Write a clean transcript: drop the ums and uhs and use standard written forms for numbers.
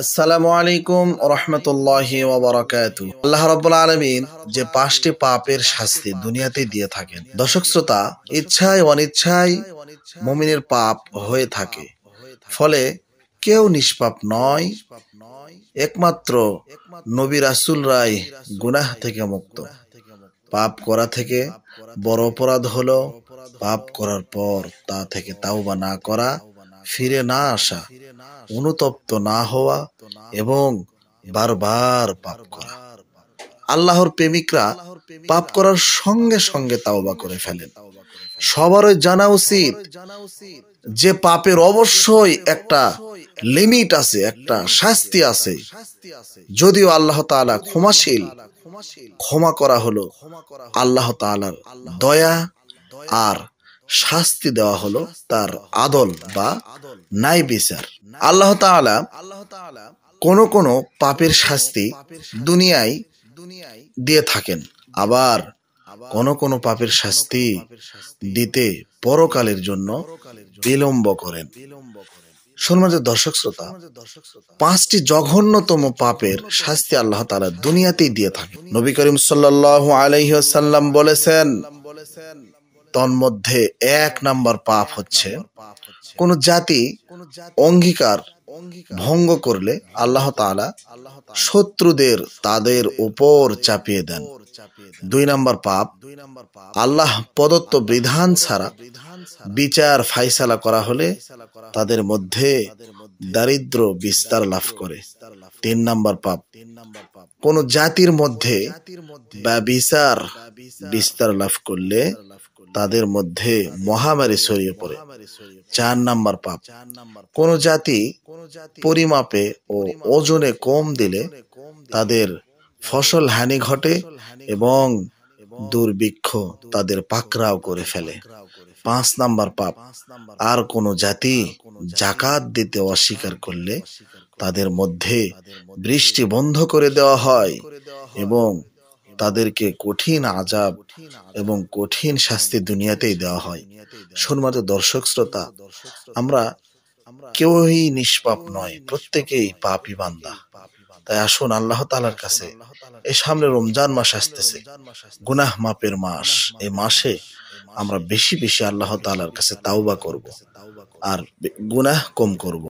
আসসালামু আলাইকুম রহমতুল্লাহি ওয়া বারাকাতুহু। আল্লাহ রাব্বুল আলামিন যে 5টি পাপের শাস্তি দুনিয়াতে দিয়ে থাকেন, দর্শক শ্রোতা, ইচ্ছায় অনিচ্ছায় মুমিনের পাপ হয়ে থাকে। ফলে কেউ নিষ্পাপ নয়, একমাত্র নবী রাসূলরাই গুনাহ থেকে মুক্ত। পাপ করা থেকে বড় অপরাধ হলো পাপ করার পর তা থেকে তাওবা না করা, ফিরে না আসা, অনুতপ্ত না হওয়া এবং বারবার পাপ করা। আল্লাহর প্রেমিকরা পাপ করার সঙ্গে সঙ্গে তাওবা করে ফেলেন। সবারই জানা উচিত যে পাপের অবশ্যই একটা লিমিট আছে, একটা শাস্তি আছে। যদিও আল্লাহ তাআলা ক্ষমাশীল, ক্ষমা করা হলো আল্লাহ তাআলার দয়া, আর শাস্তি দেওয়া হলো তার আদল বা ন্যায় বিচার। আল্লাহ তাআলা কোন কোন পাপের শাস্তি দুনিয়ায় দিয়ে থাকেন, আবার কোন কোন পাপের শাস্তি দিতে পরকালের জন্য বিলম্ব করেন। সম্মানিত দর্শক শ্রোতা, 5টি জঘন্যতম পাপের শাস্তি আল্লাহ তাআলা দুনিয়াতেই দিয়ে থাকেন। নবী করিম সাল্লাল্লাহু আলাইহি ওয়াসাল্লাম বলেছেন, তন্মধ্যে 1 নাম্বার পাপ হচ্ছে কোন জাতি অঙ্গীকার ভঙ্গ করলে আল্লাহ তাআলা শত্রুদের তাদের উপর চাপিয়ে দেন। 2 নাম্বার পাপ, আল্লাহ প্রদত্ত বিধান ছাড়া বিচার ফায়সালা করা হলে তাদের মধ্যে দারিদ্র বিস্তার লাভ করে। 3 নাম্বার পাপ, কোন জাতির মধ্যে ব্যভিচার বিস্তার লাভ করলে তাদের মধ্যে মহামারী ছড়িয়ে পড়ে। 4 নাম্বার পাপ, কোন জাতি পরিমাপে ও ওজনে কম দিলে তাদের ফসল হানি ঘটে এবং দুর্ভিক্ষ তাদের পাকড়াও করে ফেলে। 5 নাম্বার পাপ, আর কোন জাতি যাকাত দিতে অস্বীকার করলে তাদের মধ্যে বৃষ্টি বন্ধ করে দেওয়া হয় এবং তাদেরকে কঠিন আযাব এবং কঠিন শাস্তি দুনিয়াতেই দেওয়া হয়। সম্মানিত দর্শক শ্রোতা, আমরা কেউই নিষ্পাপ নয়, প্রত্যেকেই পাপী বান্দা। তাই আসুন আল্লাহ তাআলার কাছে, এই সামনে রমজান মাস আসতেছে, গুনাহ মাপের মাস। এই মাসে আমরা বেশি বেশি আল্লাহ তাআলার কাছে তাওবা করব আর গুনাহ কম করব।